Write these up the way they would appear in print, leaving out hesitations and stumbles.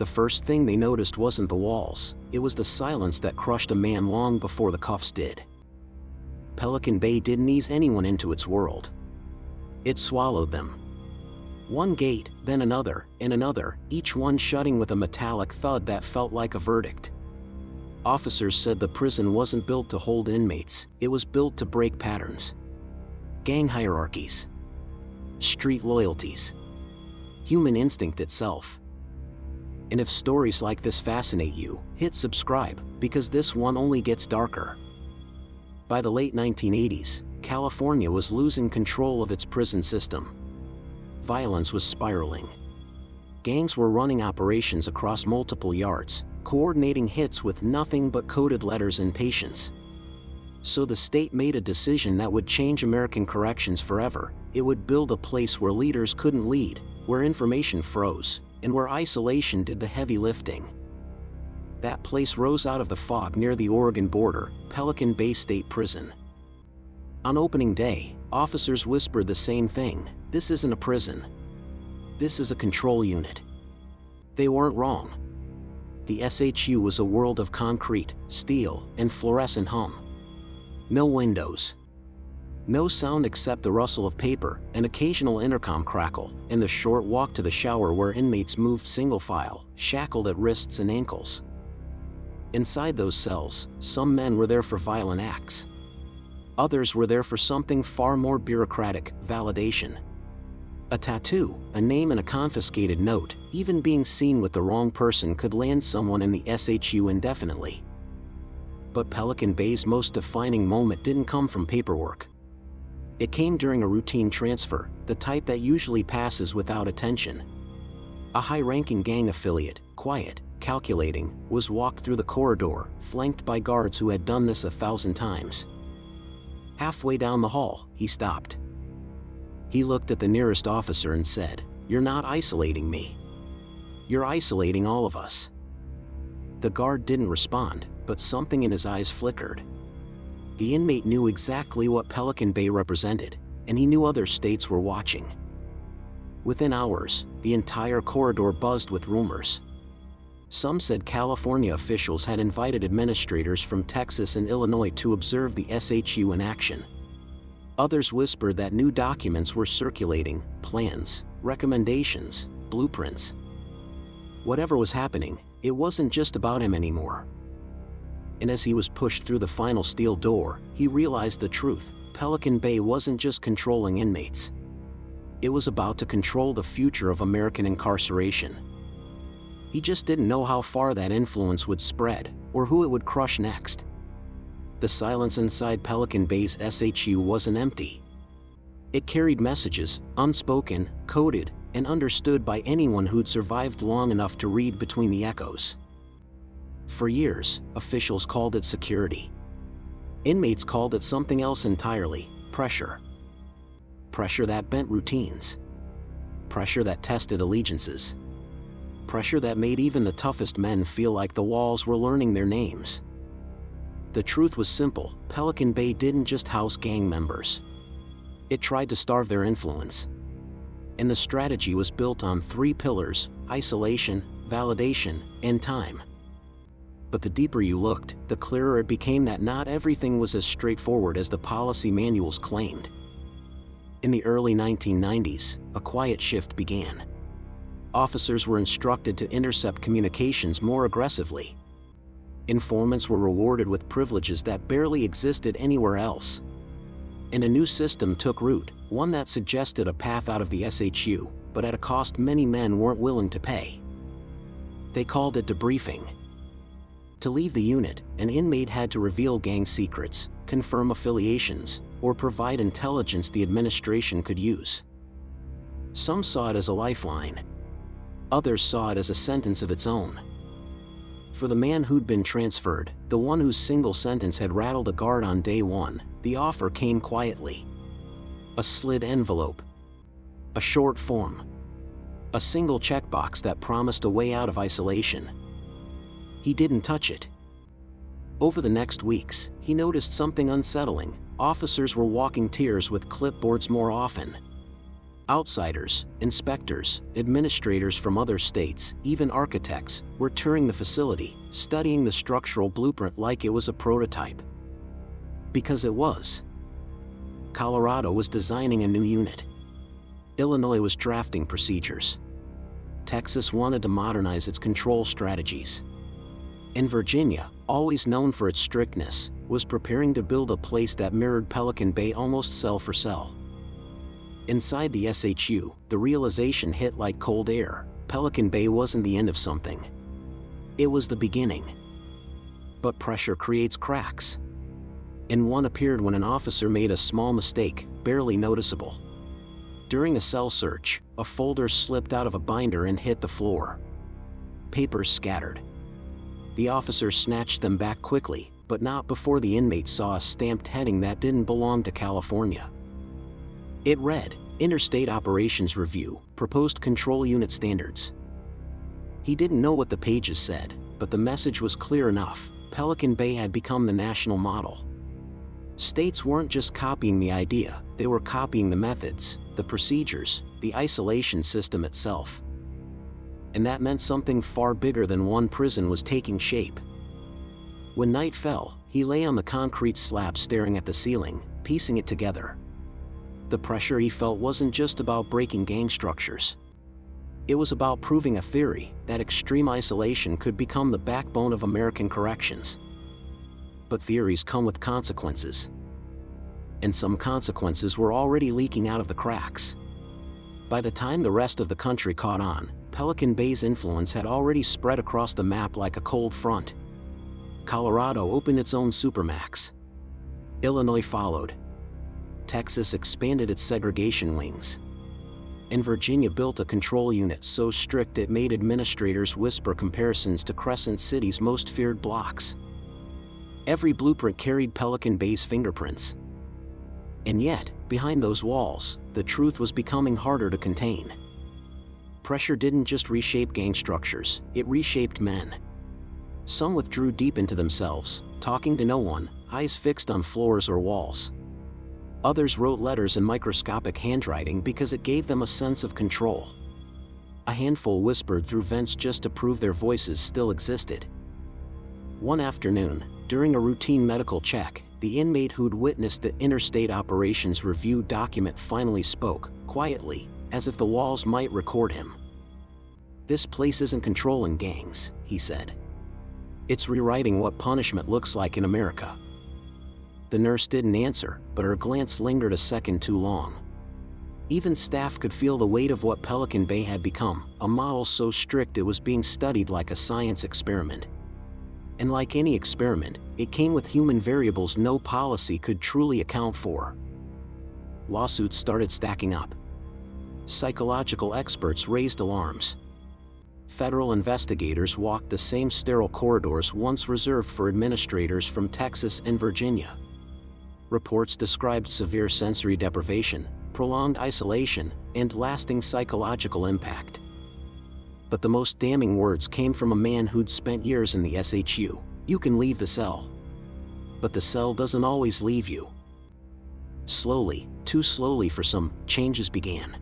The first thing they noticed wasn't the walls, it was the silence that crushed a man long before the cuffs did. Pelican Bay didn't ease anyone into its world. It swallowed them. One gate, then another, and another, each one shutting with a metallic thud that felt like a verdict. Officers said the prison wasn't built to hold inmates, it was built to break patterns. Gang hierarchies. Street loyalties. Human instinct itself. And if stories like this fascinate you, hit subscribe, because this one only gets darker. By the late 1980s, California was losing control of its prison system. Violence was spiraling. Gangs were running operations across multiple yards, coordinating hits with nothing but coded letters and patience. So the state made a decision that would change American corrections forever. It would build a place where leaders couldn't lead, where information froze, and where isolation did the heavy lifting. That place rose out of the fog near the Oregon border, Pelican Bay State Prison. On opening day, officers whispered the same thing: this isn't a prison. This is a control unit. They weren't wrong. The SHU was a world of concrete, steel, and fluorescent hum. No windows. No sound except the rustle of paper, an occasional intercom crackle, and the short walk to the shower where inmates moved single file, shackled at wrists and ankles. Inside those cells, some men were there for violent acts. Others were there for something far more bureaucratic: validation. A tattoo, a name and a confiscated note, even being seen with the wrong person could land someone in the SHU indefinitely. But Pelican Bay's most defining moment didn't come from paperwork. It came during a routine transfer, the type that usually passes without attention. A high-ranking gang affiliate, quiet, calculating, was walked through the corridor, flanked by guards who had done this 1,000 times. Halfway down the hall, he stopped. He looked at the nearest officer and said, "You're not isolating me. You're isolating all of us." The guard didn't respond, but something in his eyes flickered. The inmate knew exactly what Pelican Bay represented, and he knew other states were watching. Within hours, the entire corridor buzzed with rumors. Some said California officials had invited administrators from Texas and Illinois to observe the SHU in action. Others whispered that new documents were circulating: plans, recommendations, blueprints. Whatever was happening, it wasn't just about him anymore. And as he was pushed through the final steel door, he realized the truth: Pelican Bay wasn't just controlling inmates. It was about to control the future of American incarceration. He just didn't know how far that influence would spread, or who it would crush next. The silence inside Pelican Bay's SHU wasn't empty. It carried messages, unspoken, coded, and understood by anyone who'd survived long enough to read between the echoes. For years, officials called it security. Inmates called it something else entirely: pressure. Pressure that bent routines. Pressure that tested allegiances. Pressure that made even the toughest men feel like the walls were learning their names. The truth was simple: Pelican Bay didn't just house gang members. It tried to starve their influence. And the strategy was built on 3 pillars: isolation, validation, and time. But the deeper you looked, the clearer it became that not everything was as straightforward as the policy manuals claimed. In the early 1990s, a quiet shift began. Officers were instructed to intercept communications more aggressively. Informants were rewarded with privileges that barely existed anywhere else. And a new system took root, one that suggested a path out of the SHU, but at a cost many men weren't willing to pay. They called it debriefing. To leave the unit, an inmate had to reveal gang secrets, confirm affiliations, or provide intelligence the administration could use. Some saw it as a lifeline. Others saw it as a sentence of its own. For the man who'd been transferred, the one whose single sentence had rattled a guard on day 1, the offer came quietly. A slid envelope. A short form. A single checkbox that promised a way out of isolation. He didn't touch it. Over the next weeks, he noticed something unsettling: officers were walking tiers with clipboards more often. Outsiders, inspectors, administrators from other states, even architects, were touring the facility, studying the structural blueprint like it was a prototype. Because it was. Colorado was designing a new unit. Illinois was drafting procedures. Texas wanted to modernize its control strategies. And Virginia, always known for its strictness, was preparing to build a place that mirrored Pelican Bay almost cell for cell. Inside the SHU, the realization hit like cold air: Pelican Bay wasn't the end of something. It was the beginning. But pressure creates cracks. And one appeared when an officer made a small mistake, barely noticeable. During a cell search, a folder slipped out of a binder and hit the floor. Papers scattered. The officer snatched them back quickly, but not before the inmate saw a stamped heading that didn't belong to California. It read, "Interstate Operations Review, Proposed Control Unit Standards." He didn't know what the pages said, but the message was clear enough: Pelican Bay had become the national model. States weren't just copying the idea, they were copying the methods, the procedures, the isolation system itself. And that meant something far bigger than one prison was taking shape. When night fell, he lay on the concrete slab staring at the ceiling, piecing it together. The pressure he felt wasn't just about breaking gang structures. It was about proving a theory that extreme isolation could become the backbone of American corrections. But theories come with consequences. And some consequences were already leaking out of the cracks. By the time the rest of the country caught on, Pelican Bay's influence had already spread across the map like a cold front. Colorado opened its own supermax. Illinois followed. Texas expanded its segregation wings. And Virginia built a control unit so strict it made administrators whisper comparisons to Crescent City's most feared blocks. Every blueprint carried Pelican Bay's fingerprints. And yet, behind those walls, the truth was becoming harder to contain. Pressure didn't just reshape gang structures, it reshaped men. Some withdrew deep into themselves, talking to no one, eyes fixed on floors or walls. Others wrote letters in microscopic handwriting because it gave them a sense of control. A handful whispered through vents just to prove their voices still existed. One afternoon, during a routine medical check, the inmate who'd witnessed the Interstate Operations Review document finally spoke, quietly, as if the walls might record him. "This place isn't controlling gangs," he said. "It's rewriting what punishment looks like in America." The nurse didn't answer, but her glance lingered a second too long. Even staff could feel the weight of what Pelican Bay had become, a model so strict it was being studied like a science experiment. And like any experiment, it came with human variables no policy could truly account for. Lawsuits started stacking up. Psychological experts raised alarms. Federal investigators walked the same sterile corridors once reserved for administrators from Texas and Virginia. Reports described severe sensory deprivation, prolonged isolation, and lasting psychological impact. But the most damning words came from a man who'd spent years in the SHU. "You can leave the cell. But the cell doesn't always leave you." Slowly, too slowly for some, changes began.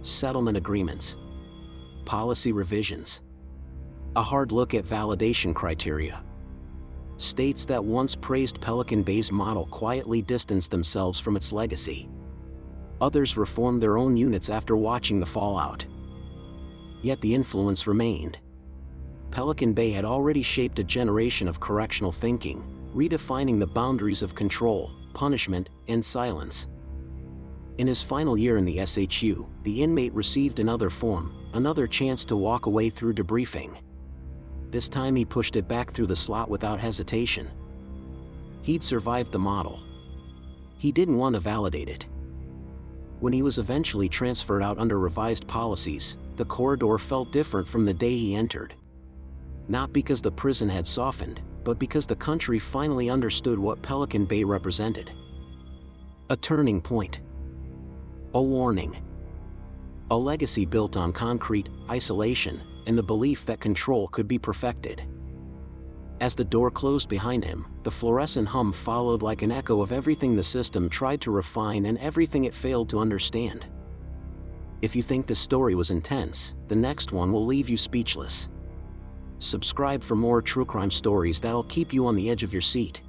Settlement agreements. Policy revisions. A hard look at validation criteria. States that once praised Pelican Bay's model quietly distanced themselves from its legacy. Others reformed their own units after watching the fallout. Yet the influence remained. Pelican Bay had already shaped a generation of correctional thinking, redefining the boundaries of control, punishment, and silence. In his final year in the SHU, the inmate received another form, another chance to walk away through debriefing. This time he pushed it back through the slot without hesitation. He'd survived the model. He didn't want to validate it. When he was eventually transferred out under revised policies, the corridor felt different from the day he entered. Not because the prison had softened, but because the country finally understood what Pelican Bay represented. A turning point. A warning. A legacy built on concrete, isolation, and the belief that control could be perfected. As the door closed behind him, the fluorescent hum followed like an echo of everything the system tried to refine and everything it failed to understand. If you think this story was intense, the next one will leave you speechless. Subscribe for more true crime stories that'll keep you on the edge of your seat.